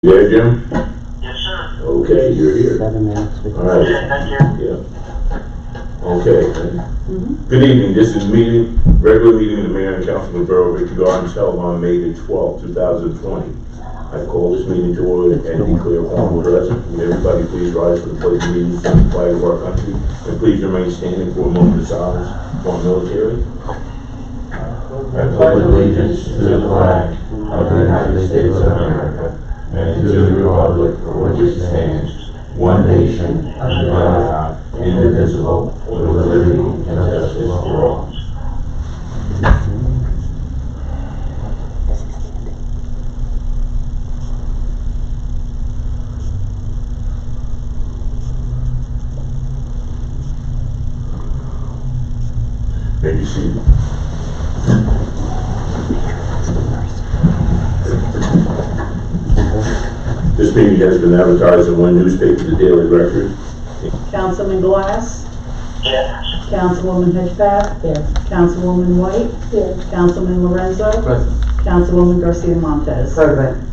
Yeah, Jim? Yes, sir. Okay, you're here. 7 minutes. All right. Okay, thank you. Yeah. Okay. Good evening. This is regular meeting of the Mayor and Council of the Borough of Victory Gardens held on May the 12th, 2020. I call this meeting to order and declare quorum present. Will everybody please rise for the pledge of allegiance to the flag of our country, and please remain standing for a moment of silence for our military. I pledge allegiance to the flag of the United States of America and to the republic for which it stands, one nation, under God, indivisible, with liberty and justice for all. May you see. This meeting has been advertised in one newspaper, the Daily Record. Councilman Glass? Yes. Councilwoman Hedgepath? Here. Councilwoman White? Here. Councilman Lorenzo? Present. Councilwoman Garcia Montez? Present.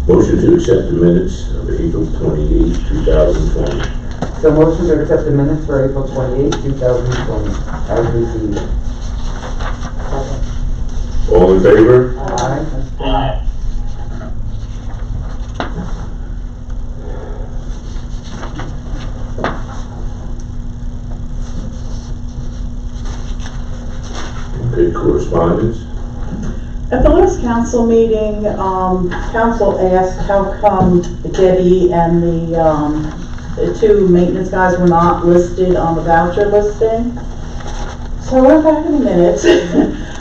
Motion to accept the minutes of April 28, 2020. So motion to accept the minutes for April 28, 2020, as received. All in favor? Aye. Aye. Okay, correspondence. At the last council meeting, council asked how come Debbie and the two maintenance guys were not listed on the voucher listing. So I went back in the minutes.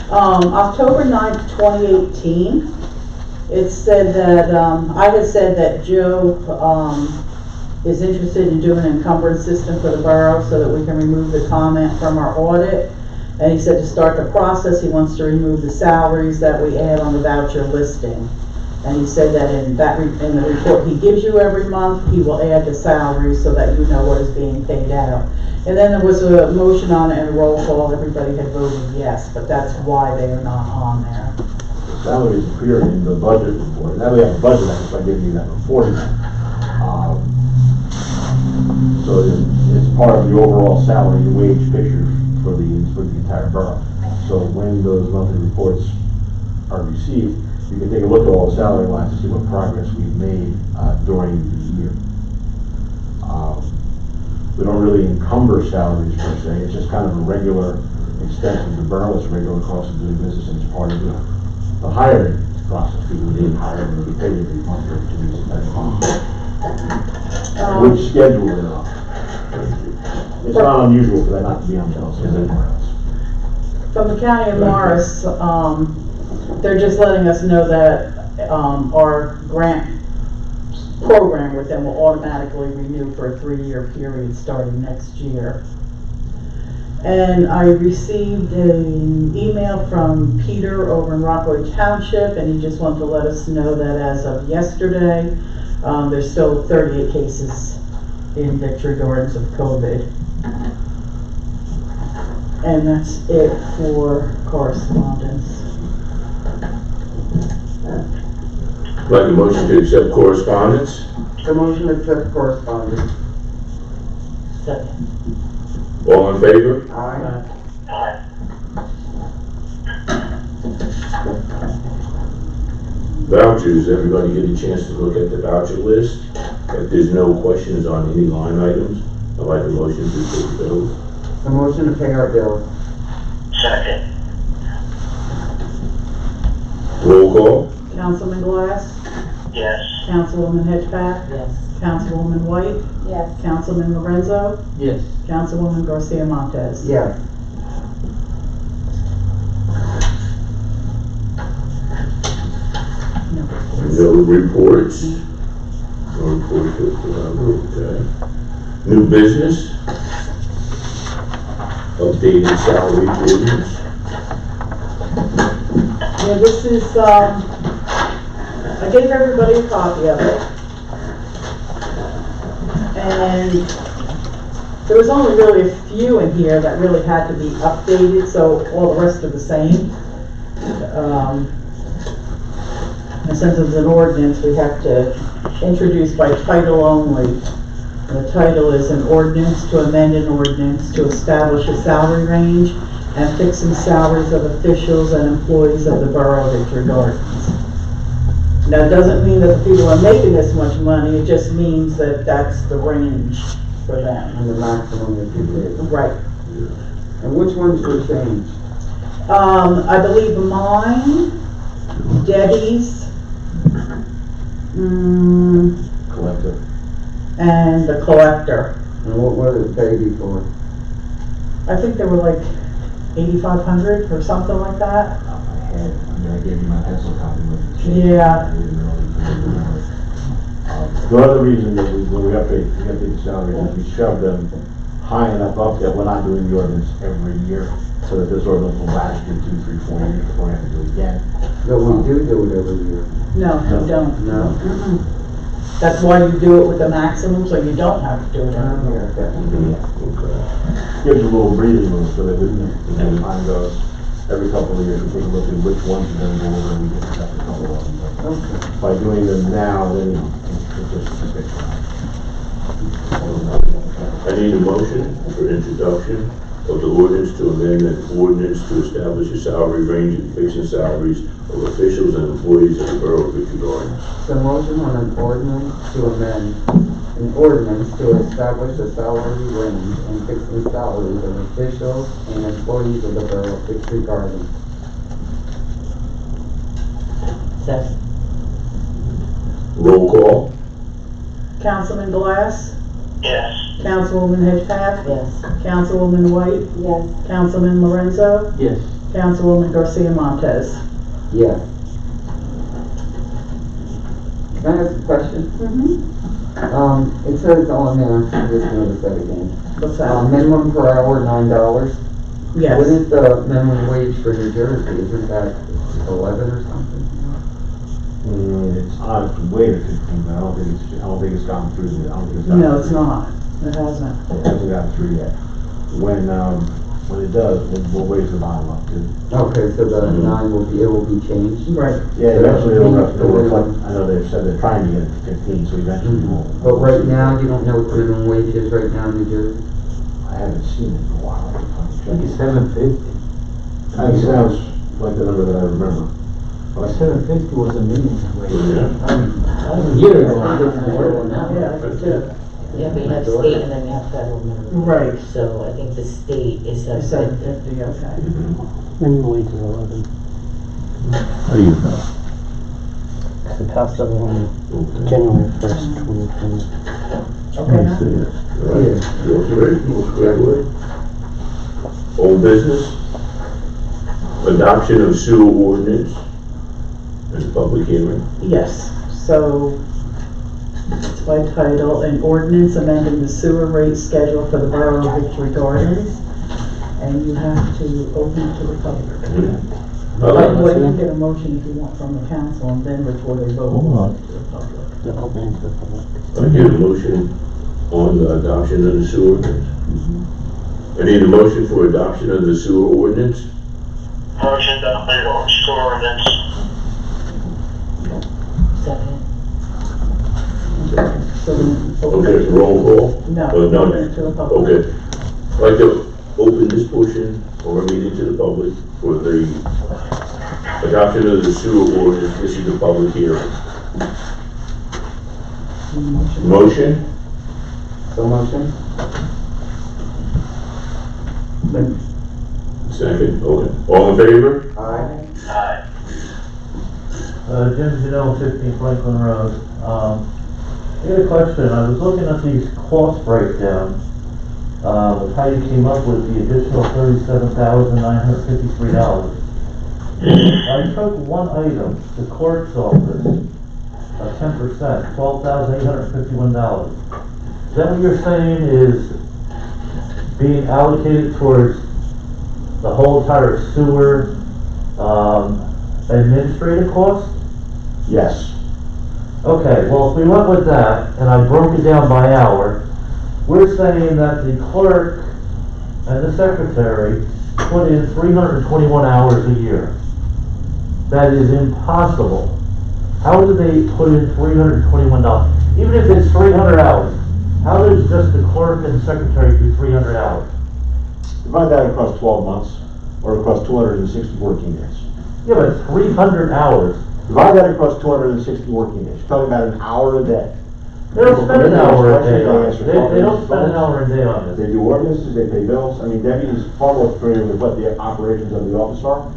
October 9th, 2018, it said that, I had said that Joe is interested in doing an encumbrance system for the borough so that we can remove the comment from our audit. And he said to start the process, he wants to remove the salaries that we add on the voucher listing. And he said that in the report he gives you every month, he will add the salaries so that you know what is being paid out. And then there was a motion on it and a roll call. Everybody had voted yes, but that's why they are not on there. Salaries appear in the budget report. Now we have a budget, I so I gave you that beforehand. So it's part of the overall salary and wage picture for the entire borough. So when those monthly reports are received, you can take a look at all the salary lines to see what progress we've made during the year. We don't really encumber salaries per se. It's just kind of a regular expense of the borough. It's a regular cost of doing business, and it's part of the hiring process. People being hired and be paid every month to do that cost. Which schedule it up. It's not unusual for that not to be on the LC anywhere else. From the County of Morris, they're just letting us know that our grant program with them will automatically renew for a 3-year period starting next year. And I received an email from Peter over in Rockaway Township, and he just wanted to let us know that as of yesterday, there's still 38 cases in Victory Gardens of COVID. And that's it for correspondence. Like a motion to accept correspondence. So motion to accept correspondence. Second. All in favor? Aye. Aye. Vouchers, everybody get a chance to look at the voucher list. If there's no questions on any line items, I'd like a motion to approve bills. So motion to pay our bills. Second. Roll call. Councilman Glass? Yes. Councilwoman Hedgepath? Yes. Councilwoman White? Yes. Councilman Lorenzo? Yes. Councilwoman Garcia Montez? Yes. No reports. No reports. Okay. New business. Updated salary ordinance. Yeah, this is, I gave everybody a copy of it. And there was only really a few in here that really had to be updated, so all the rest are the same. And since it's an ordinance, we have to introduce by title only. The title is an ordinance to amend an ordinance to establish a salary range and fixing salaries of officials and employees of the Borough of Victory Gardens. Now, it doesn't mean that the people are making this much money, it just means that that's the range for them. And the maximum that you did. Right. And which ones were changed? I believe mine, Debbie's, Collective. and the collector. And what was it paid before? I think they were like 8,500 or something like that. Off my head, I mean, I gave you my pencil copy with the change. Yeah. I didn't really- The other reason that when we update the salary is we shove them high enough up that we're not doing the ordinance every year, so that this ordinance will last you 2, 3, 4 years before we have to do it again. No, we do it every year. No, you don't. No? Mm-mm. That's why you do it with the maximum, so you don't have to do it every year. Gives a little breathing room so that when time goes, every couple of years, we take a look at which ones are gonna go over and we can accept a couple of them. But Okay. by doing them now, then it's just a big one. I need a motion for introduction of the ordinance to amend an ordinance to establish a salary range and fixing salaries of officials and employees of the Borough of Victory Gardens. So motion on an ordinance to amend an ordinance to establish a salary range and fixing salaries of officials and employees of the Borough of Victory Gardens. Second. Roll call. Councilman Glass, Yes. Councilwoman Hedgepath, Yes. Councilwoman White, Yes. Councilman Lorenzo, Yes. Councilwoman Garcia Montez. Yes. Can I ask a question? It says on there, I just noticed that again. What's that? Minimum per hour, $9. What Yes. is the minimum wage for New Jersey? Isn't that 11 or something? It's on its way to 15, but I don't think it's gone through the, I don't think it's gone. No, it's not. It hasn't. It hasn't gotten through yet. When it does, we'll raise the bottom up too. Okay, so the 9 will be changed? Right. Yeah, eventually it'll reflect, I know they've said they're trying to get it to 15, so eventually we'll. But right now, you don't know what the minimum wage is right now in New Jersey? I haven't seen it in a while, I can probably check. $7.50. That sounds like the number that I remember. $7.50 was a minimum wage. Yeah. A year ago, I didn't know now. Yeah, I do too. Yeah, but you have state and then you have federal minimum. Right. So I think the state is It's $7.50. $7.50, okay. Minimum wage is 11. How do you know? It passed that on January 1st, 2020. Okay, now? All right, you ready? Congratulations. Old business. Adoption of sewer ordinance. And public hearing. Yes, so it's by title, an ordinance amending the sewer rate schedule for the Borough of Victory Gardens. And you have to open it to the public. Well, you can get a motion if you want from the council and then before they vote. Hold on. To the public. The opening to the public. I need a motion on the adoption of the sewer ordinance. I need a motion for adoption of the sewer ordinance. Motion to amend sewer ordinance. Second. So then open Okay, it. roll call. No, Oh, no. open it to the public. Okay. I'd like to open this portion of our meeting to the public for the adoption of the sewer ordinance. This is the public hearing. Motion? So motion? Second, okay. All in favor? Aye. Aye. Jim Janelle, 15 Franklin Road. I got a question. I was looking at these cost breakdowns, of how you came up with the additional $37,953. I took one item, the clerk's office, 10%, $12,851. Is that what you're saying is being allocated towards the whole entire sewer, administrative cost? Yes. Okay, well, if we went with that, and I broke it down by hour, we're saying that the clerk and the secretary put in 321 hours a year. That is impossible how do they put in $321? Even if it's 300 hours, how does just the clerk and secretary do 300 hours? Divide that across 12 months, or across 260 working days. Yeah, but 300 hours. Divide that across 260 working days. You're talking about an hour a day. They don't spend an hour a day on it. They They don't spend an hour a day on They this. do ordinances, they pay bills. I mean, Debbie is far more familiar with what the operations of the office are.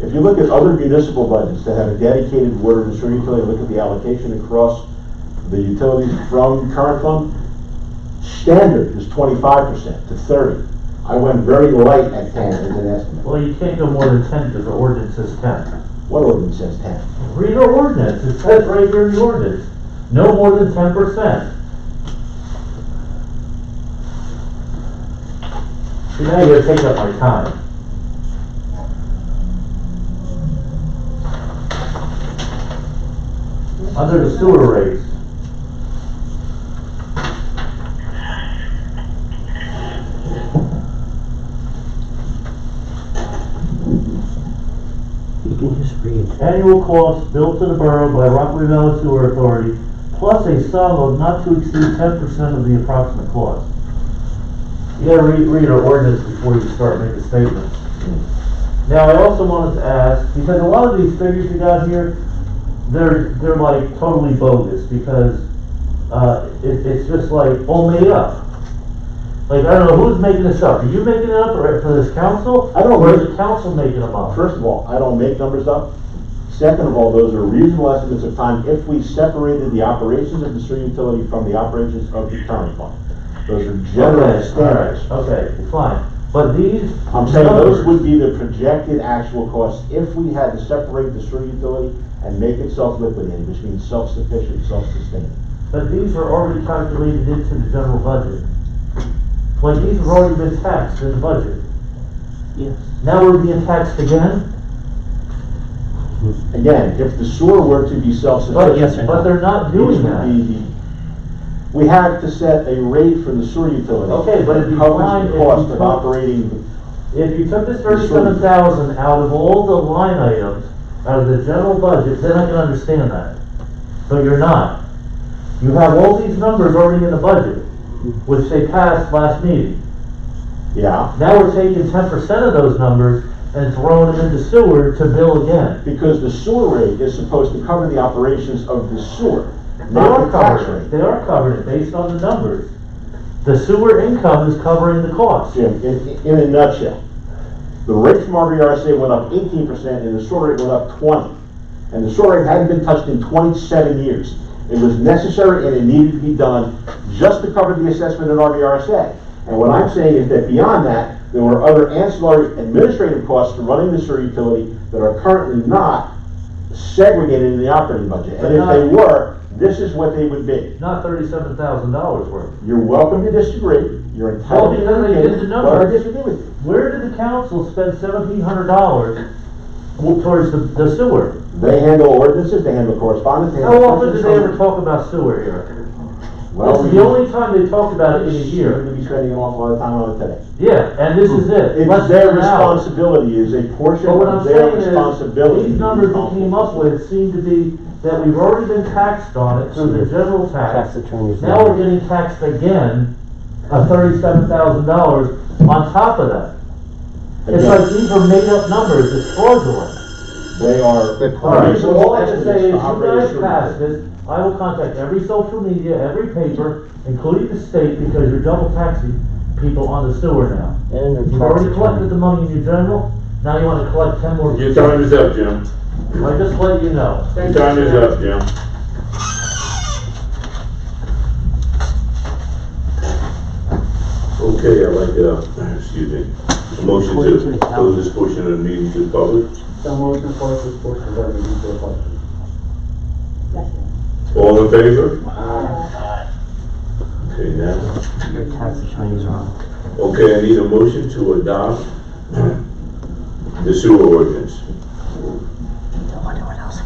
If you look at other municipal budgets that have a dedicated water and sewer utility, look at the allocation across the utilities from current fund, standard is 25% to 30. I went very light at 10 as an estimate. Well, you can't go more than 10 because the ordinance says 10. What ordinance says 10? Read our ordinance, it says right here in the ordinance, no more than 10%. See, now you're gonna take up my time. Under the sewer rates, You can just read. annual costs billed to the borough by Rockaway Valley Sewer Authority, plus a sum of not to exceed 10% of the approximate cost. You gotta read our ordinance before you start making statements. Now, I also wanted to ask, because a lot of these figures you got here, they're like totally bogus, because, it's just like all made up. Like, I don't know, who's making this up? Are you making it up or for this council? I don't Or make- is the council making them up? First of all, I don't make numbers up. Second of all, those are reasonable estimates of time if we separated the operations of the sewer utility from the operations of the current fund. Those are general Okay, standards. all right, okay, fine. But these. I'm saying those numbers- would be the projected actual costs if we had to separate the sewer utility and make it self-liquidated, which means self-sufficient, self-sustaining. But these are already calculated into the general budget. Like, these have already been taxed in the budget. Yes. Now we're being taxed again? Again, if the sewer were to be self-sufficient. yes or no? But they're not these doing would that. be the- We have to set a rate for the sewer utility. Okay, but it'd be that covers fine the if cost you of took- operating. If you took this 37,000 out of all the line items, out of the general budget, then I can understand that. But you're not. You have all these numbers already in the budget, which they passed last meeting. Yeah, Now we're taking 10% of those numbers and throwing them into sewer to bill again. because the sewer rate is supposed to cover the operations of the sewer, They not are the tax covering it, rate. they are covering it based on the numbers. The sewer income is covering the cost. Jim, in a nutshell, the rate from RVRSA went up 18% and the sewer rate went up 20. And the sewer rate hadn't been touched in 27 years. It was necessary and it needed to be done just to cover the assessment in RVRSA. And what I'm saying is that beyond that, there were other ancillary administrative costs for running the sewer utility that are currently not segregated in the operating budget. And if they were, this is what they would be. Not $37,000 worth. You're welcome to disagree. You're entitled to Well, because your I did opinion, the but I numbers. disagree with you. Where did the council spend $1,700 towards the sewer? They handle ordinances, they handle correspondence, they How handle. often did they ever talk about sewer here? Well, This is the only time they talked about it in a You're year. gonna be spending an awful lot of time on it today. Yeah, and this is it. It's Less their than an hour. responsibility, is a portion But what I'm of their saying responsibility. is, these numbers we came up with seem to be that we've already been taxed on it through the general Tax tax. attorneys. Now we're getting taxed again, $37,000 on top of that. It's like these are made up numbers, it's fraudulent. They are. Alright, so all I can reasonable say is, you estimates to operate guys sewer pass utilities. this, I will contact every social media, every paper, including the state, because you're double taxing people on the sewer now. And their You've tax already collected attorney. the money in your general, now you wanna collect 10 more. Your time is up, Jim. I just let you know. Your time is up, Jim. Okay, I'd like excuse me, a motion to close this portion of the meeting to the public. So motion for this portion of our meeting to the public. All in favor? Aye. Okay, now, Your tax attorney's wrong. okay, I need a motion to adopt the sewer ordinance. I wonder what else.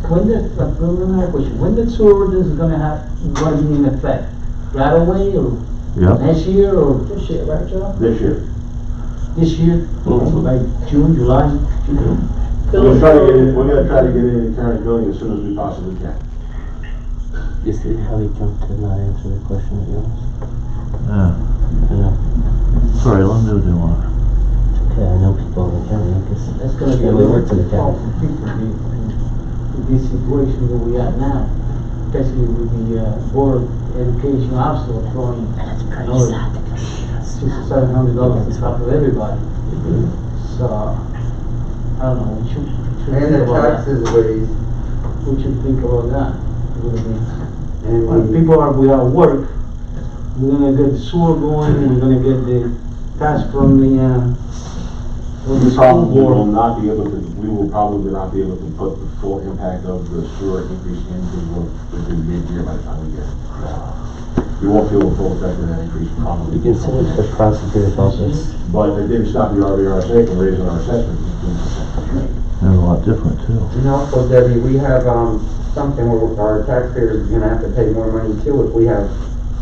When the, a preliminary question, when the sewer ordinance is gonna have, going in effect? Right away or Yeah. next year or? This year, right, Joe? This year. this year, so by June, July. We're gonna try to get in, we're gonna try to get in the current billing as soon as we possibly can. You see how he jumped to not answer the question that you asked? Yeah. Yeah. Sorry, let me do one. Okay, I know people in the county, because That's gonna be yeah, a we little work for the difficult county. for people in this situation where we are now, especially with the Board of Education officer throwing another $600 or $700 on top of everybody. So, I don't know, we should And think the about that. taxes raised, We should think about that. a little bit. and When we, people are without work, we're gonna get the sewer going, we're gonna get the tax from the We school probably will board. not be able to, we will probably not be able to put the full impact of the sewer increase into the mid-year by the time we get it. We won't feel the full effect of that increase probably. You can send it to the prosecutor's office. But it didn't stop the RVRSA from raising our assessment to 15%. They're a lot different too. and also Debbie, we have, something where our taxpayers are gonna have to pay more money too if we have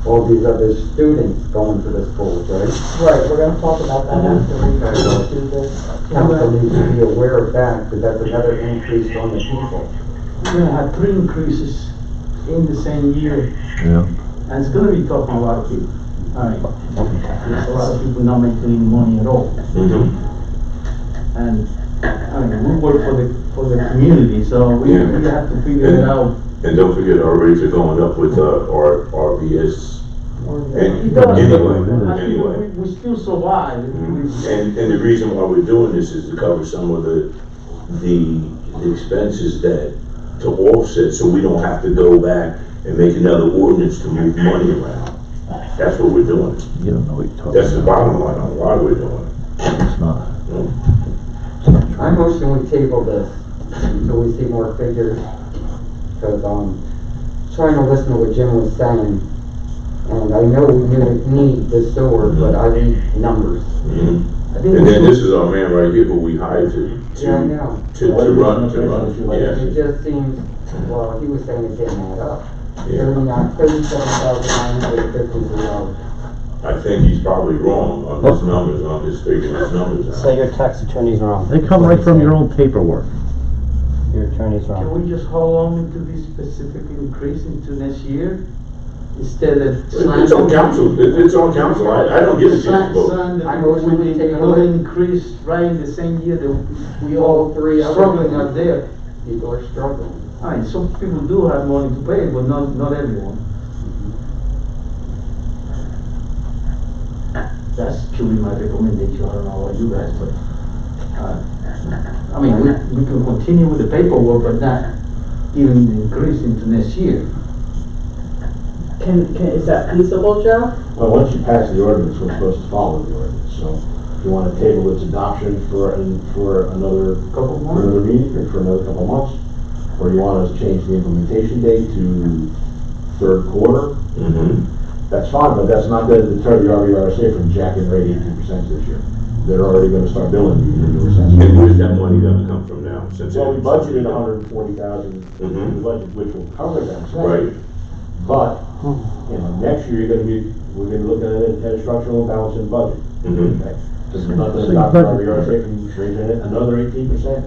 all these other students going to the schools, right? Right, we're gonna talk about that after we go through this. Council needs to be aware of that, because that's another increase on the people. We're gonna have 3 increases in the same year, Yeah. and it's gonna be tough on a lot of people. Alright, there's a lot of people not making any money at all. And, I mean, we work for the community, so we have to figure it out. And don't forget, our rates are going up with, our RBS. It does. Anyway. We still survive. And the reason why we're doing this is to cover some of the expenses that, to offset, so we don't have to go back and make another ordinance to move money around. That's what we're doing. You don't know what you're talking That's the about. bottom line on why we're doing it. It's not. I motion we table this until we see more figures, because, trying to listen to what Jim was saying, and I know we need the sewer, but I need numbers. I think And we then should- this is our man right here who we hired Yeah, I know. to run, yeah. It just seems, well, he was saying it didn't add up. Yeah. $37,950. I think he's probably wrong on his numbers, on his figuring his numbers So out. your tax attorney's wrong. They come right from your own paperwork. Your attorney's Can wrong. we just hold on into this specific increase into next year? Instead of. It's on council, it's on council, I don't give a shit about. I motion we take a look. Increase right in the same year that we All all three other struggling things. out there. People are struggling. I mean, some people do have money to pay, but not everyone. That's truly my recommendation, I don't know about you guys, but, I mean, we can continue with the paperwork, but not giving the increase into next year. Is that feasible, Joe? Well, once you pass the ordinance, we're supposed to follow the ordinance, so if you wanna table its adoption for another Couple for another meeting, or for another couple of months, or you want us to change the implementation date to third quarter, that's fine, but that's not gonna deter the RVRSA from jacking rate 18% this year. They're already gonna start billing you the new And assessment. where's that money gonna come from now? Since Well, we it- budgeted 140,000 in Mhm. the budget, which will cover that. Right, But, next year, we're gonna be looking at a structural imbalance in budget. mhm. Okay? Because we're not So gonna you stop budget- RVRSA from raising it another 18%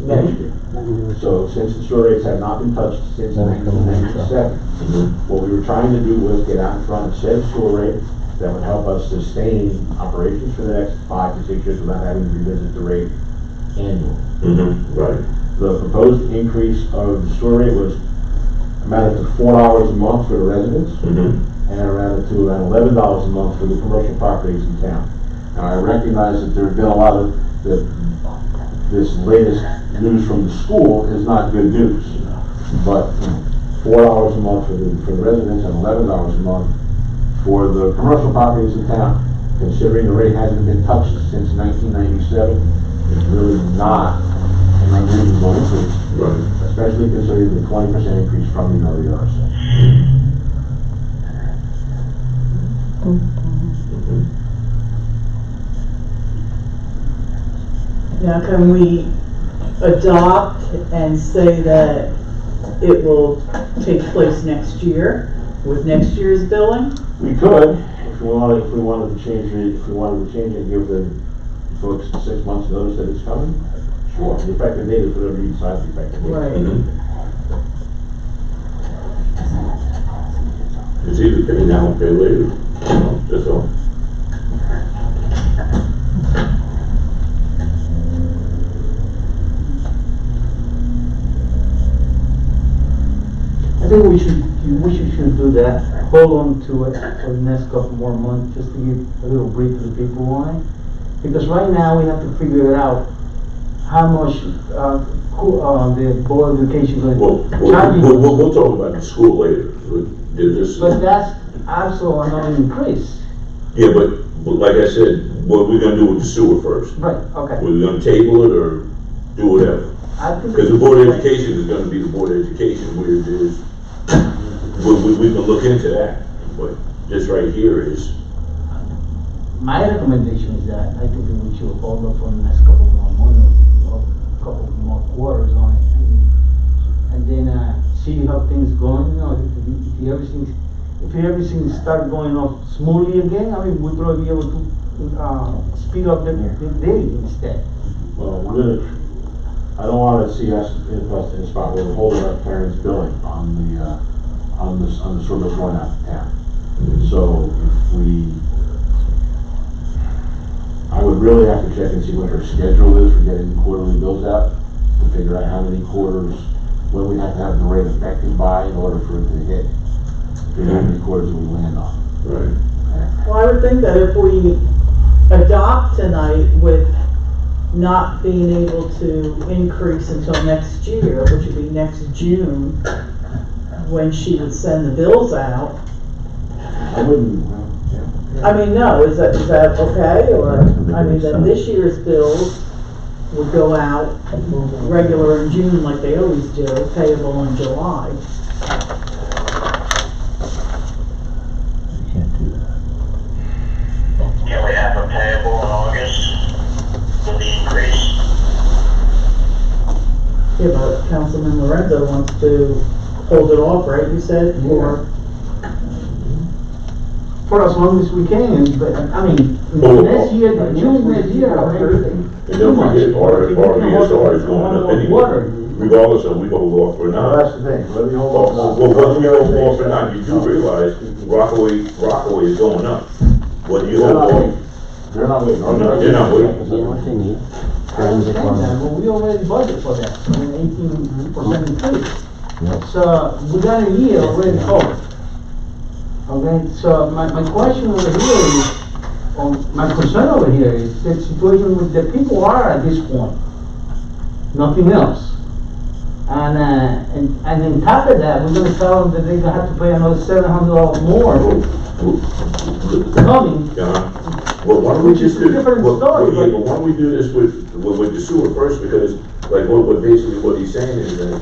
next year. So since the sewer rates have not been touched since 1997, what we were trying to do was get out in front and set a sewer rate that would help us sustain operations for the next 5 to 6 years without having to revisit the rate annually. Right. The proposed increase of the sewer rate was amounted to $4 a month for the residents, and amounted to around $11 a month for the commercial properties in town. Now, I recognize that there have been a lot of, this latest news from the school is not good news, but $4 a month for the residents and $11 a month for the commercial properties in town, considering the rate hasn't been touched since 1997, is really not an unreasonable increase. Right. Especially considering the 20% increase from the RVRSA. Now, can we adopt and say that it will take place next year with next year's billing? We could, if we wanted to change it, and give the folks 6 months notice that it's coming, sure, the effective date is whatever you decide the effective date. Right. It's either pay now or pay later, you know, that's all. I think we should do that, hold on to it for the next couple more months, just to give a little break to the people on it. Because right now, we have to figure it out, how much, the Board of Education going to charge you. We'll talk about the school later, But that's also another increase. Yeah, but like I said, what we're gonna do with the sewer first? Right, okay. We're gonna table it or do whatever? I think. Because the Board of Education is gonna be the Board of Education where it is, we can look into that, but this right here is, My recommendation is that I think we should hold up for the next couple more months, or couple more quarters on it. And then, see how things going, you know, if everything start going off smoothly again, I mean, we'll probably be able to, speed up the day instead. Well, I don't wanna see us in a spot where we're holding up parents' billing on the service going out of town. So I would really have to check and see what her schedule is for getting quarterly bills out, to figure out how many quarters, when we have to have the rate effective by in order for it to hit, how many quarters we land on. right? Well, I would think that if we adopt tonight with not being able to increase until next year, which would be next June, when she would send the bills out. I wouldn't, I mean, no, is that okay, or, I mean, then this year's bills would go out regular in June like they always do, payable in July. Can't do that. Can we have a payable in August with the increase? Yeah, but Councilman Lorenzo wants to hold it off, right, you said, For as long as we can, but, I mean, Oh, next year, June next year, already. And don't forget, our ESR is going up anyway, regardless of we hold off or well, not. that's the thing, whether you hold off. Well, whether we hold off or not, you do realize Rockaway is going up. Whether you hold off, They're not waiting. No, they're not waiting. You know what they need? I understand that, but we already budgeted for that, I mean, 18% increase. Yep. So, we got a year already covered. Okay, so my question over here is, or my concern over here is the situation with the people are at this point, nothing else. And on top of that, we're gonna tell them that they're gonna have to pay another $700 more coming. well, why don't we Which is just a do, different story, yeah, but- but why don't we do this with the sewer first, because like basically what he's saying is that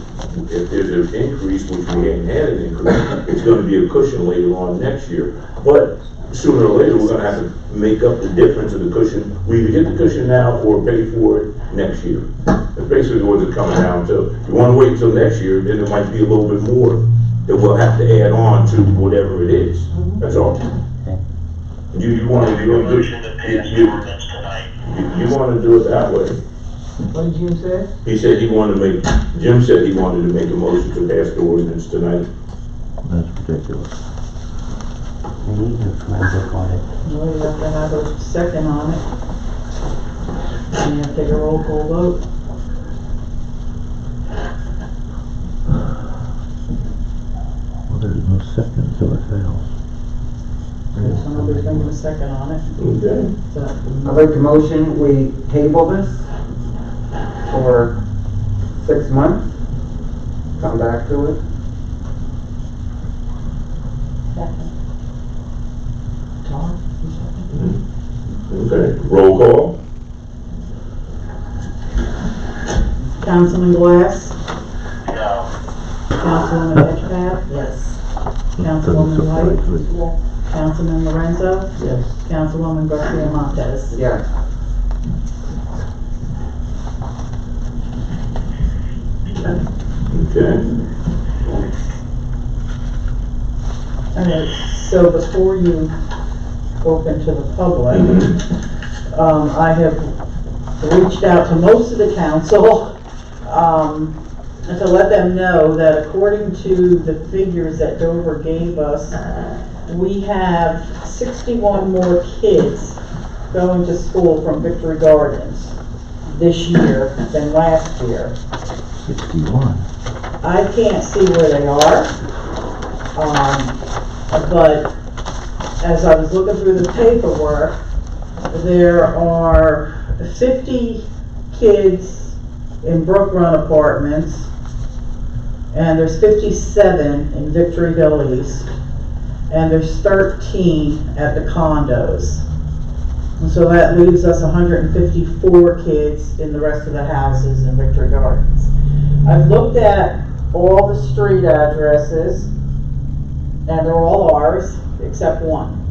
if there's an increase, which we ain't had an increase, it's gonna be a cushion later on next year. But sooner or later, we're gonna have to make up the difference of the cushion. We either get the cushion now or pay for it next year. That's basically what it's coming down to. You wanna wait until next year, then there might be a little bit more that we'll have to add on to whatever it is. That's all. You wanna Make a do motion to pass the ordinance tonight. you wanna do it that way. What did Jim say? He said Jim said he wanted to make a motion to pass the ordinance tonight. That's ridiculous. They need to forensic audit. Well, you have to have a second on it. And you have to take a roll call vote. Well, there's no second, so it fails. Somebody's making a second on it, Okay. so. I'd like to motion, we table this for 6 months, come back to it. Tom, you second? Okay, roll call. Councilman Glass, No. Councilwoman Edgecap, Yes. Councilwoman White, Councilman Lorenzo, Yes. Councilwoman Garcia Montez. Yes. Okay. Alright, so before you open to the public, I have reached out to most of the council, and to let them know that according to the figures that Dover gave us, we have 61 more kids going to school from Victory Gardens this year than last year. 61. I can't see where they are, but as I was looking through the paperwork, there are 50 kids in Brook Run Apartments, and there's 57 in Victoryville East, and there's 13 at the condos. And so that leaves us 154 kids in the rest of the houses in Victory Gardens. I've looked at all the street addresses, and they're all ours, except one.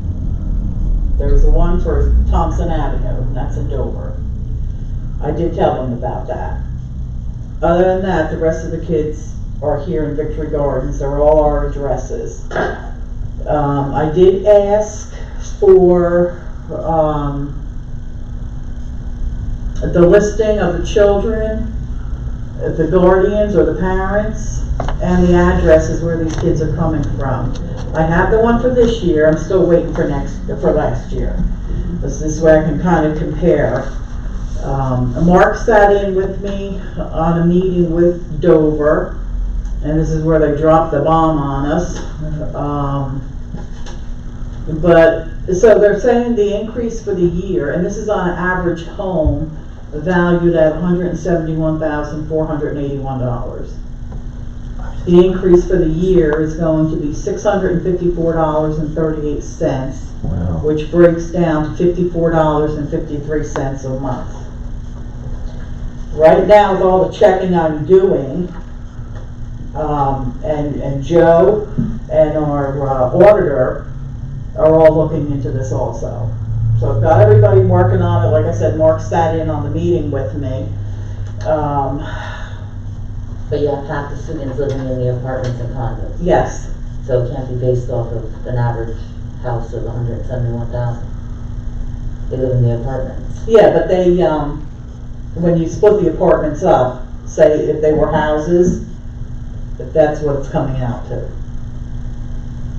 There's the one for Thompson Avenue, and that's in Dover. I did tell them about that. Other than that, the rest of the kids are here in Victory Gardens. They're all our addresses. I did ask for the listing of the children, the guardians or the parents, and the addresses where these kids are coming from. I have the one for this year. I'm still waiting for last year. This is where I can kind of compare. Mark sat in with me on a meeting with Dover, and this is where they dropped the bomb on us. So they're saying the increase for the year, and this is on an average home valued at $171,481. The increase for the year is going to be $654.38, Wow. which breaks down to $54.53 a month. Right now, with all the checking I'm doing, and Joe and our auditor are all looking into this also. So I've got everybody working on it. Like I said, Mark sat in on the meeting with me. But you have half the students living in the apartments and condos. Yes, So it can't be based off of an average house of 171,000. They live in the apartments. yeah, but they, when you split the apartments up, say if they were houses, that's what it's coming out to.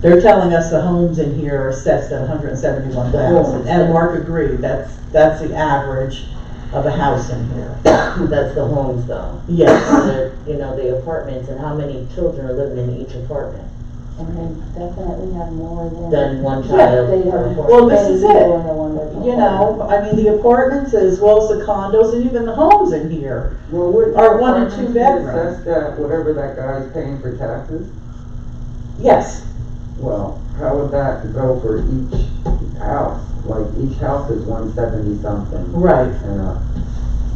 They're telling us the homes in here are assessed at 171,000, and Mark agreed, that's the average of a house in here. That's the homes though. Yes, You know, the apartments, and how many children are living in each apartment? And they definitely have more than. Than one Yeah, child. They per have. apartment. Well, this is it. More than one person. you know, I mean, the apartments as well as the condos and even the homes in here. Well, wouldn't Or 1 and 2 apartments be bedroom. assessed at whatever that guy's paying for taxes? Yes, Well, how would that go for each house? Like, each house is 170 something. right.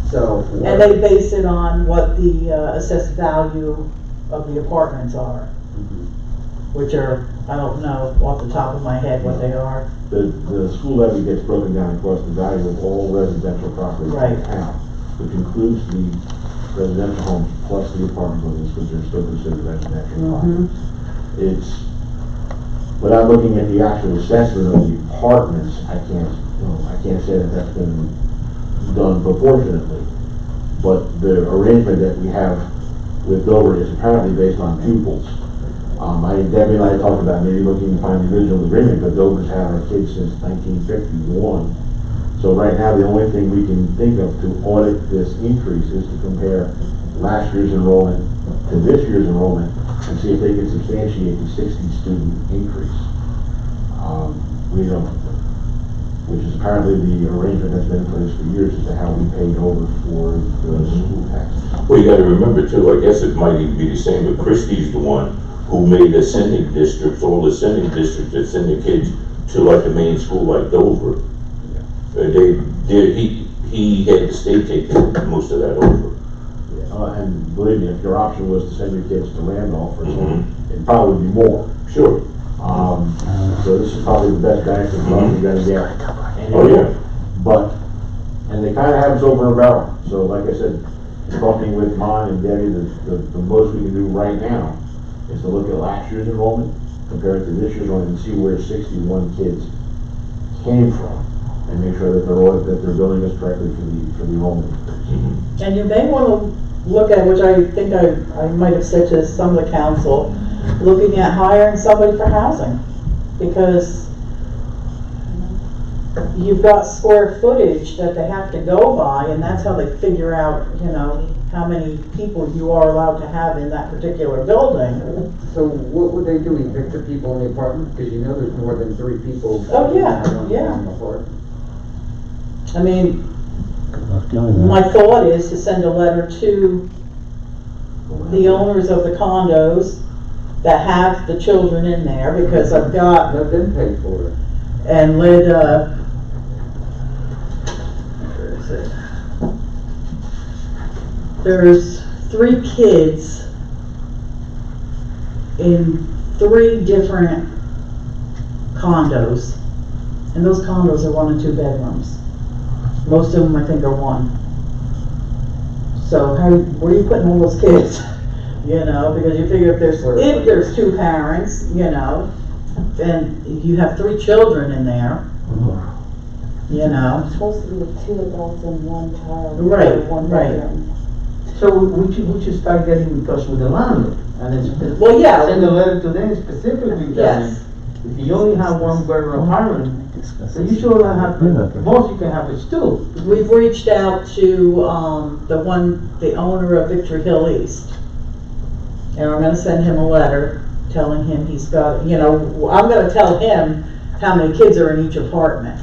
So. And they base it on what the assessed value of the apartments are, which are, I don't know off the top of my head what they are. The school levy gets broken down across the value of all residential properties Right. in town, which includes the residential homes plus the apartment buildings, which are still considered residential properties. It's, without looking at the actual assessment of the apartments, I can't say that that's been done proportionately. But the arrangement that we have with Dover is apparently based on pupils. Debbie and I talked about maybe looking to find the original agreement, but Dover's had our kids since 1951. So right now, the only thing we can think of to audit this increase is to compare last year's enrollment to this year's enrollment and see if they can substantiate the 60 student increase. We don't, which is apparently the arrangement that's been in place for years as to how we paid over for the school taxes. Well, you gotta remember too, I guess it might even be the same, but Christie's the one who made the sending districts, all the sending districts that send their kids to like the main school like Dover. He had the state take most of that over. And believe me, if your option was to send your kids to Randolph or something, it'd probably be more. Sure. So this is probably the best bang for the buck you're gonna get. Oh, yeah. But, and they kinda have us over a barrel. So like I said, talking with Mon and Debbie, the most we can do right now is to look at last year's enrollment, compare it to this year's enrollment, and see where 61 kids came from. and make sure that they're billing us correctly for the enrollment. And you may want to look at, which I think I might have said to some of the council, looking at hiring somebody for housing. Because you've got square footage that they have to go by, and that's how they figure out, how many people you are allowed to have in that particular building. So what would they do, evict the people in the apartment? Because there's more than 3 people. Oh, yeah, yeah. In the apartment. I mean, Good luck doing my that. thought is to send a letter to the owners of the condos that have the children in there, because I've got, Let them pay for it. and let, where is it? There's 3 kids in 3 different condos, and those condos are 1 and 2 bedrooms. Most of them, I think, are 1. So where are you putting all those kids? Because you figure if there's 2 parents, then you have 3 children in there, It's supposed to be 2 adults and 1 child. Right, or 1 right. bedroom. So we should start getting in touch with the landlord, and then Well, yeah. send a letter to them specifically telling, Yes. if you only have 1 bedroom apartment, so you should have, most you can have is 2. We've reached out to, the owner of Victory Hill East. And I'm gonna send him a letter telling him he's got, I'm gonna tell him how many kids are in each apartment.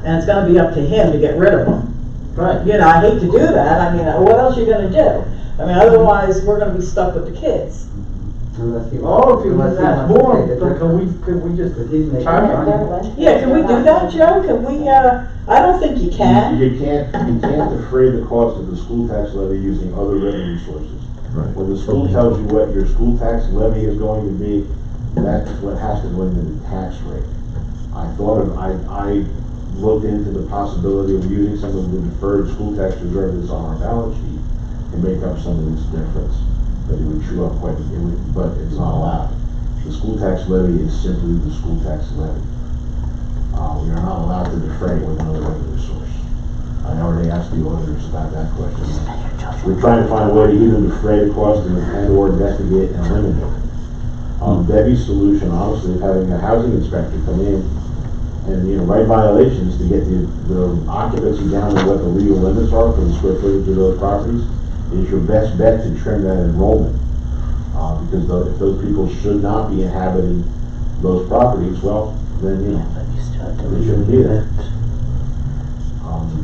And it's gonna be up to him to get rid of them. Right. I hate to do that. I mean, what else are you gonna do? I mean, otherwise, we're gonna be stuck with the kids. Unless he Or if you unless he have wants to more, pay the so difference. can we just But he's making charge money. it? Yeah, can we do that, Joe? Can we, I don't think you can. You can't defray the cost of the school tax levy using other revenue sources. Right. When the school tells you what your school tax levy is going to be, that's what has to go into the tax rate. I looked into the possibility of using some of the deferred school tax reserve that's on our balance sheet to make up some of this difference. But it would chew up but it's not allowed. The school tax levy is simply the school tax levy. We are not allowed to defray with another revenue source. I already asked the auditors about that question. We're trying to find a way to either defray the cost and/or investigate and eliminate. Debbie's solution, honestly, of having a housing inspector come in and, write violations to get the occupancy down to what the legal limits are for the square footage of those properties is your best bet to trim that enrollment. Because if those people should not be inhabiting those properties, well, then, they shouldn't be there.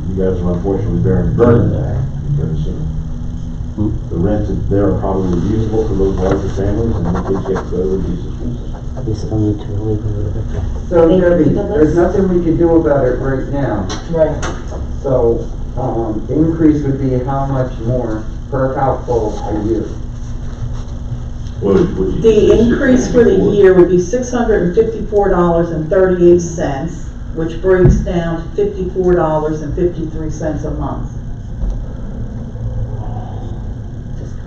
You guys are unfortunately bearing the burden of that, because, the rents there are probably reasonable for those larger families, and the kids get to go to a decent school system. We still need to leave a little bit. So Debbie, there's nothing we can do about it right now. Right. So, the increase would be how much more per household a year? The increase for the year would be $654.38, which breaks down to $54.53 a month.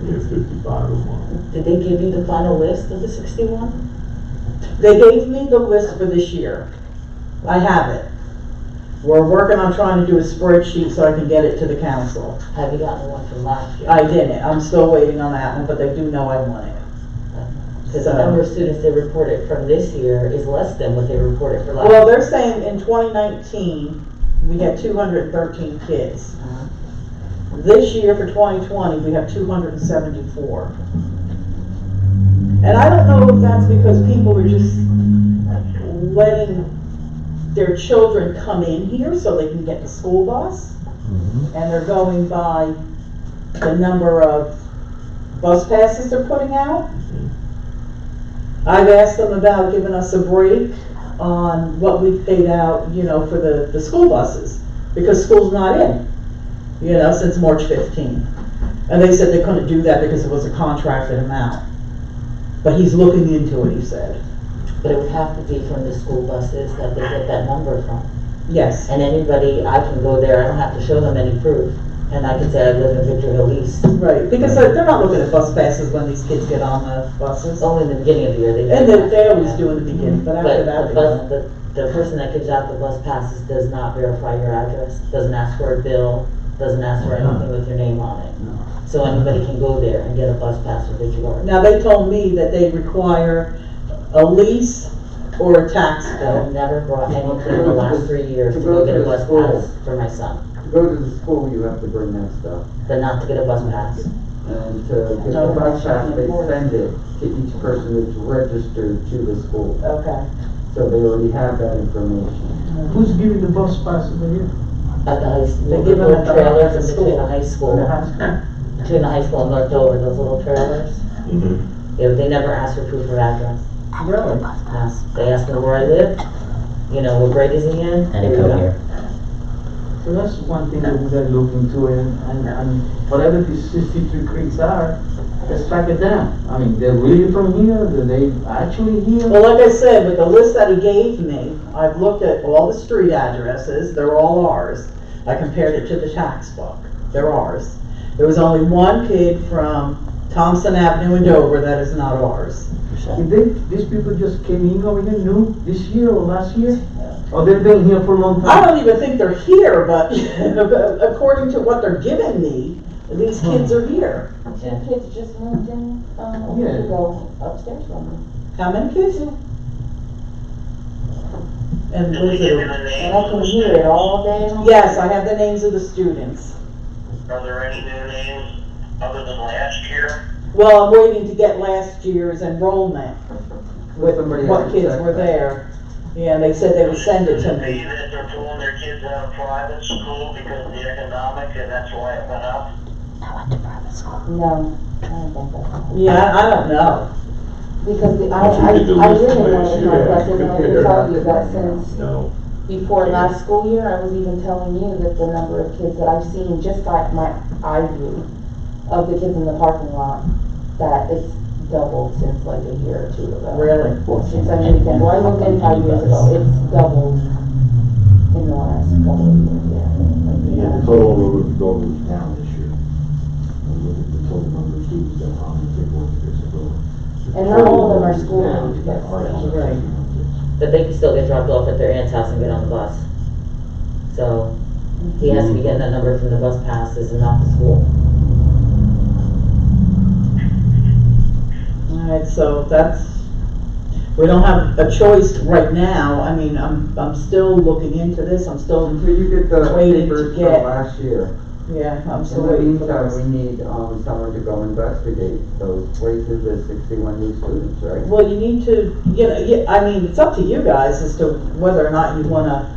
Yeah, 55 a month. Did they give you the final list of the 61? They gave me the list for this year. I have it. We're working on trying to do a spreadsheet so I can get it to the council. Have you gotten the one from last year? I didn't. I'm still waiting on that one, but they do know I want it. Because the number of students they reported from this year is less than what they reported for last year. Well, they're saying in 2019, we had 213 kids. This year for 2020, we have 274. And I don't know if that's because people are just letting their children come in here so they can get the school bus. And they're going by the number of bus passes they're putting out. I've asked them about giving us a break on what we've paid out, for the school buses, because school's not in, since March 15th. And they said they couldn't do that because it was a contracted amount. But he's looking into it, he said. But it would have to be from the school buses that they get that number from. Yes. And anybody, I can go there, I don't have to show them any proof. And I can say I live in Victor Hill East. Right, because they're not looking at bus passes when these kids get on the buses. Only in the beginning of the year they do. And that. they always do in the beginning, but after that, But the person that gives out the bus passes does not verify your address, doesn't ask for a bill, doesn't ask for anything with your name on it. So anybody can go there and get a bus pass with a drawer. Now, they told me that they require a lease or a tax I've bill. never brought anything in the last 3 years to go get a bus pass for my son, To go to the school, you have to bring that stuff. but not to get a bus pass. And to get the bus pass, they send it to each person that's registered to the school. Okay. So they already have that information. Who's giving the bus pass over here? At the high school, They the give them little at the trailers in school. between the high school, The high school? between the high school and North Dover, those little trailers. Mhm. Yeah, but they never ask for proof of address. Really? Yes, they ask me where I live, you know, what grade is he in, And here it we go go. here. So that's one thing that we gotta look into, and whatever these 63 crates are, let's track it down. I mean, they're really from here, are they actually here? Well, like I said, with the list that he gave me, I've looked at all the street addresses, they're all ours. I compared it to the tax book, they're ours. There was only one kid from Thompson Avenue in Dover that is not ours. These people just came in over here new this year or last year? Or they've been here for a long I time? don't even think they're here, but according to what they're giving me, these kids are here. Two kids just moved in, a week Yeah. ago upstairs from me. How many kids? And Did was they give you it? the names? And I can hear it all day long. Yes, I have the names of the students. Are there any new names other than last year? Well, I'm waiting to get last year's enrollment with Somebody what has to kids check were that. there. Yeah, they said they would send it to Could it be me. that they're pulling their kids out of private school because of the economic and that's why it went up? No, I don't think that's. Yeah, I don't know. Because the- Once you I get the live list in from one last of year, my yeah, classes, and I compare can tell that. you that since No. before last school year, I was even telling you that the number of kids that I've seen, just by my eye view of the kids in the parking lot, that it's doubled since like a year or two ago. Really? Since I moved in, well, I moved in 5 years ago, it's doubled in the last couple of years, yeah. Like, Yeah, the total number of dollars is down this year. Look at the total number of students that are on the table with this, so. And not all of them are school Down, age, yeah, but- Right. But they can still get dropped off at their aunt's house and get on the bus. So, he has to be getting that number from the bus passes and not the school. Alright, so that's, we don't have a choice right now. I mean, I'm still looking into this. I'm still, Until you get the Waiting to papers from get- last year. yeah, I'm In still the waiting for meantime, we those. need, someone to go investigate those places, the 61 new students, right? Well, you need to, you know, I mean, it's up to you guys as to whether or not you wanna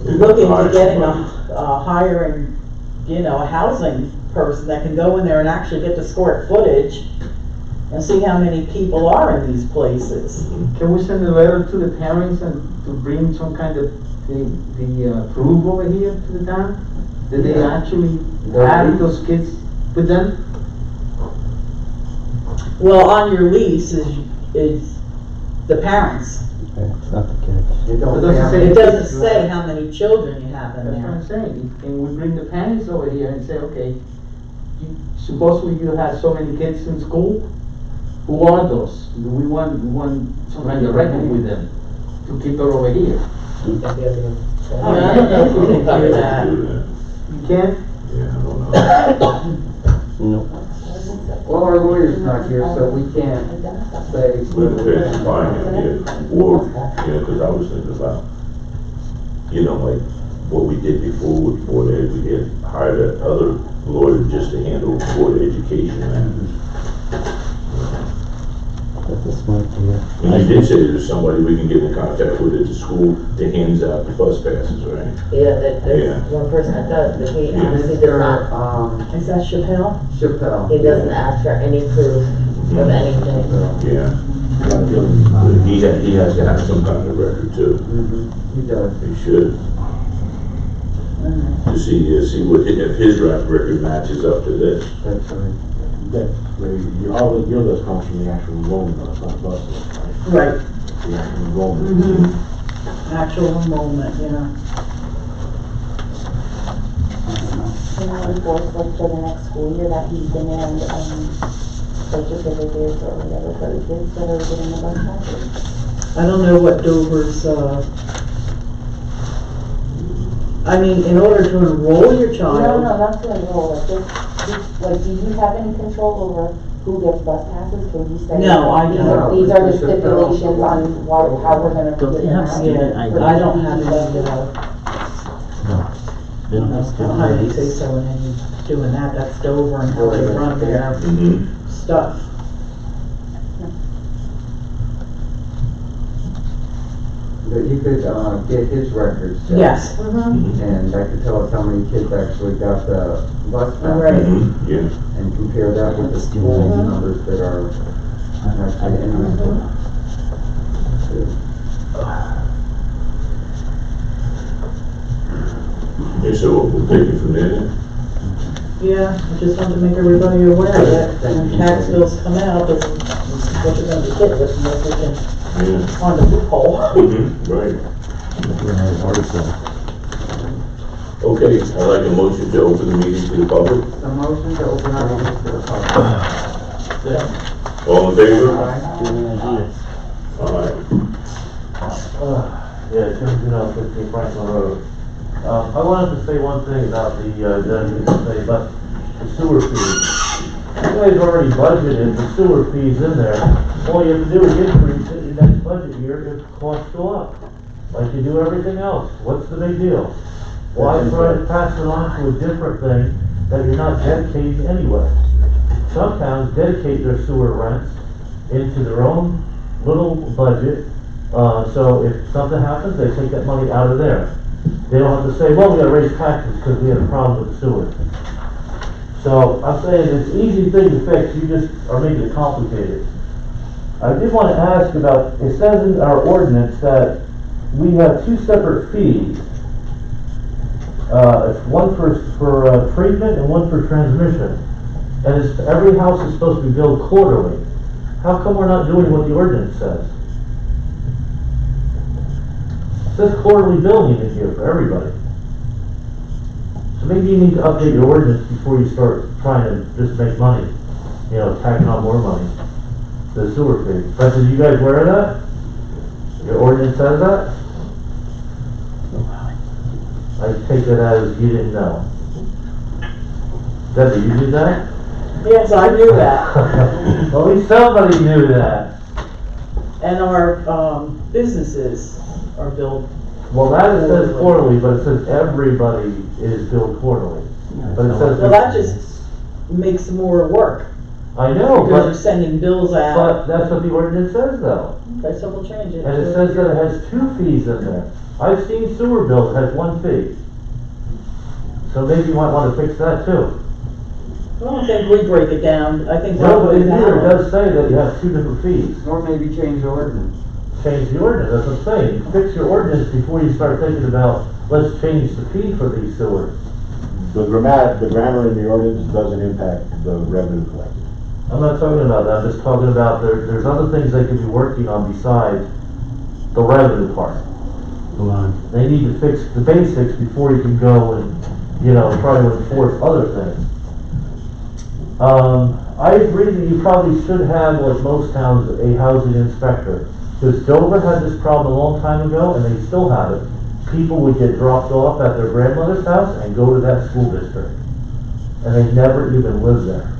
look into getting hiring, you know, a housing person that can go in there and actually get the square footage and see how many people are in these places. Can we send a letter to the parents and to bring some kind of the proof over here to the town? That they actually have those kids with them? Well, on your lease is the parents. It's not the kids. It don't It doesn't how say- many It kids doesn't you say have. how many children you have in That's what there. I'm saying. Can we bring the parents over here and say, okay, supposedly you have so many kids in school? Who are those? Do we want some kind of record with them to keep her over here? I don't know if you can do that. Do that. You can't? Yeah, I don't know. No. Well, our lawyer's not here, so we can't say. But it depends on buying it, yeah. Or, you know, cause I was thinking about, you know, like what we did before with Board of Ed, we had hired that other lawyer just to handle Board of Education matters. That's a smart idea. And you did say there's somebody we can get in contact with at the school that hands out the bus passes, right? Yeah, there's Yeah. one person that does, but he Yeah. honestly does not, Is that Chappelle? Chappelle. he doesn't ask for any proof of anything. Yeah. He has to have some kind of record too. He does. He should. To see what, if his rap record matches up to this. That's right. That, your list comes from the actual enrollment, it's not bus list, right? Right, The actual enrollment. actual enrollment, yeah. Can we enforce like for the next school year that he demand, like certificates or whatever for the kids that are getting the bus passes? I don't know what Dover's, I mean, in order to enroll your child. No, not to enroll, like, like, do you have any control over who gets bus passes? Can you say? No, I these don't. are- These are the stipulations on how we're gonna. Don't they have student ID? I don't have any, They don't have I student don't have any IDs. say so in any doing that, that's Dover and how they run their Mhm. stuff. But you could, get his records. Jeff, Yes, And that could tell us how many kids actually got the bus pass. Right. Mhm. Yeah. And compare that with the school numbers that are actually in the school. Yeah, so we'll take it from there then. yeah, I just wanted to make everybody aware that when tax bills come out, this is what you're gonna be hit with unless we can Yeah. find a loophole. Mhm. Right. Okay, I'd like a motion to open the meeting to the public. A motion to open our meeting to the public. All in favor? Student IDs. Alright. Yeah, Jim Janelle, 15 Franklin Road. I wanted to say one thing about the, about the sewer fees. You guys already budgeted the sewer fees in there. All you have to do is increase it in next budget year if costs go up, like you do everything else. What's the big deal? Why try to pass it on to a different thing that you're not dedicating anyway? Some towns dedicate their sewer rents into their own little budget, so if something happens, they take that money out of there. They don't have to say, well, we gotta raise taxes because we had a problem with the sewer. So I'm saying it's an easy thing to fix, you just are making it complicated. I did want to ask about, it says in our ordinance that we have two separate fees. It's one for treatment and one for transmission. And it's, every house is supposed to be billed quarterly. How come we're not doing what the ordinance says? It says quarterly billing in here for everybody. So maybe you need to update your ordinance before you start trying to just make money. You know, tacking on more money. The sewer fee. But did you guys aware of that? Your ordinance says that? I take it as you didn't know. Debbie, you knew that? Yes, I knew that. Well, at least somebody knew that. And our, businesses are billed. Well, that it says quarterly, but it says everybody is billed quarterly. But it says. Well, that just makes more work, I know, because you're but, sending bills out. but that's what the ordinance says though. Okay, so we'll change it. And it says that it has two fees in there. I've seen sewer bills that has one fee. So maybe you might want to fix that too. I don't think we break it down, I think. No, but in now- here it does say that you have two different fees. Or maybe change the ordinance. Change the ordinance, that's what I'm saying. You fix your ordinance before you start thinking about, let's change the fee for these sewers. The grammar in the ordinance doesn't impact the revenue collected. I'm not talking about that, I'm just talking about there's other things they could be working on besides the revenue part. They need to fix the basics before you can go and, you know, try to enforce other things. I agree that you probably should have, like most towns, a housing inspector. Because Dover had this problem a long time ago, and they still have it. People would get dropped off at their grandmother's house and go to that school district. And they never even lived there.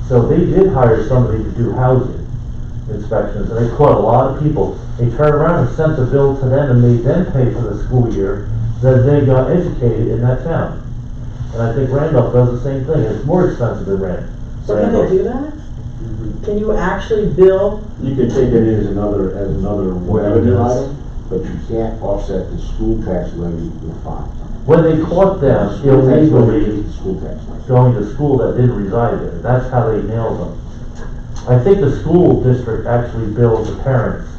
So they did hire somebody to do housing inspections, and they caught a lot of people. They turned around and sent the bill to them, and made them pay for the school year that they got educated in that town. And I think Randolph does the same thing. It's more expensive than Randolph. So can they do that? Can you actually bill? You can take it as another revenue item, but you can't offset the school tax levy with fines. When they caught them School tax levy illegally is the school tax levy. going to school that didn't reside there, that's how they nailed them. I think the school district actually billed the parents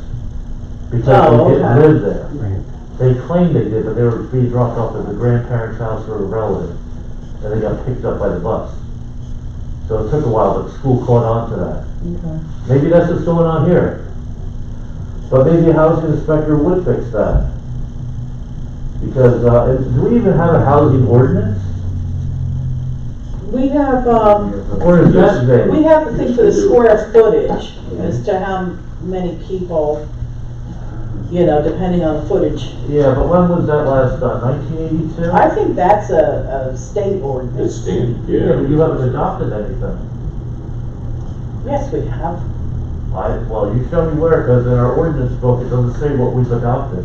because Oh, they didn't okay. live there. They claimed they did, but they were being dropped off at the grandparents' house or a relative, and they got picked up by the bus. So it took a while, but the school caught on to that. Okay. Maybe that's what's going on here. But maybe a housing inspector would fix that. Because, do we even have a housing ordinance? We have, Or is that vague? we have to think for the square footage as to how many people you know, depending on the footage. Yeah, but when was that last done, 1982? I think that's a state ordinance. It's standard, Yeah, yeah. but you haven't adopted anything. Yes, we have. Well, you show me where, because in our ordinance book, it doesn't say what we've adopted.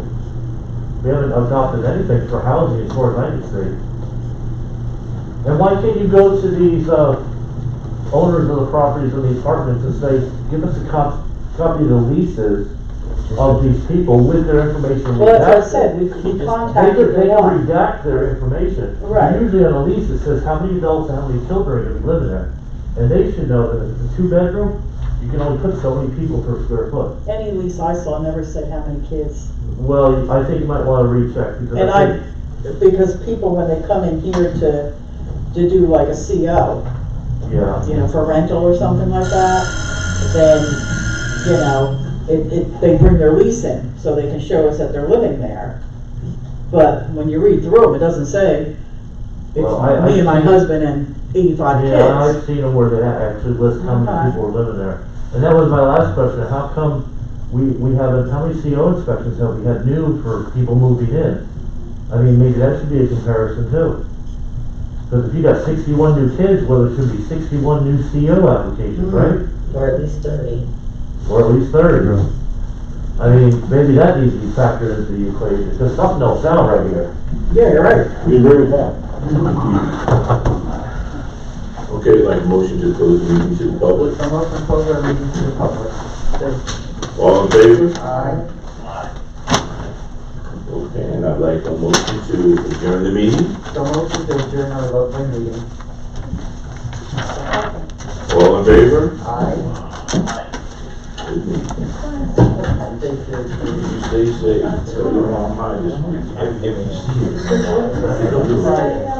We haven't adopted anything for housing as far as I can see. And why can't you go to these, owners of the properties of the apartments and say, give us a copy of the leases of these people with their information redacted? Well, that's what I said, we contacted They the can one. redact their information. Right. Usually on a lease, it says how many adults and how many children are gonna be living there. And they should know that if it's a 2-bedroom, you can only put so many people per square foot. Any lease I saw never said how many kids. Well, I think you might wanna recheck, because And I think, because people, when they come in here to do like a CO, yeah. you know, for rental or something like that, then, you know, they bring their lease in, so they can show us that they're living there. But when you read through them, it doesn't say, Well, it's me and my husband and 85 Yeah, kids. I've seen them where they actually list how many Okay. people are living there. And that was my last question, how come we haven't, how many CO inspections have we had new for people moving in? I mean, maybe that should be a comparison too. Because if you got 61 new kids, well, there should be 61 new CO applications, right? Or at least 30. Or at least 30. I mean, maybe that needs to be factored into the equation, because something don't sound right here. Yeah, you're right. We agree with that. Okay, like motion to close the meeting to the public. I'm open to close our meeting to the public. All in favor? Aye. Okay, and I'd like a motion to adjourn the meeting. So motion to adjourn our local meeting. All in favor? Aye. Good meeting. Stay safe. Tell your mom hi this week. If you see her. Don't do it.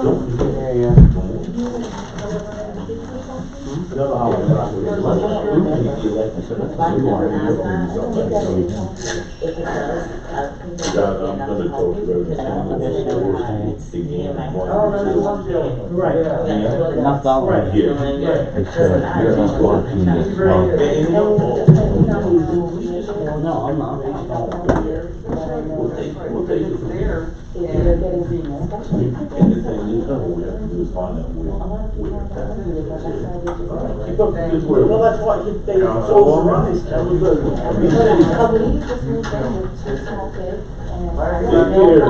Don't forget. Yeah. I'm gonna talk to Reverend again. Right. Enough dollars. Yeah. No, I'm not. We'll take it from there. If they're getting female. And the thing is, all we have to do is find out where it's at. Keep up the good work. Well, that's what they Councilwoman? told us. That was good. I believe just moved in with 2 small kids and. Take care.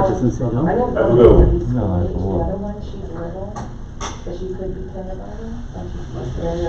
I don't Have a know good one. Lily's No, that's age. a The lot. other one, she's little, but she could be kindergarten, and she's very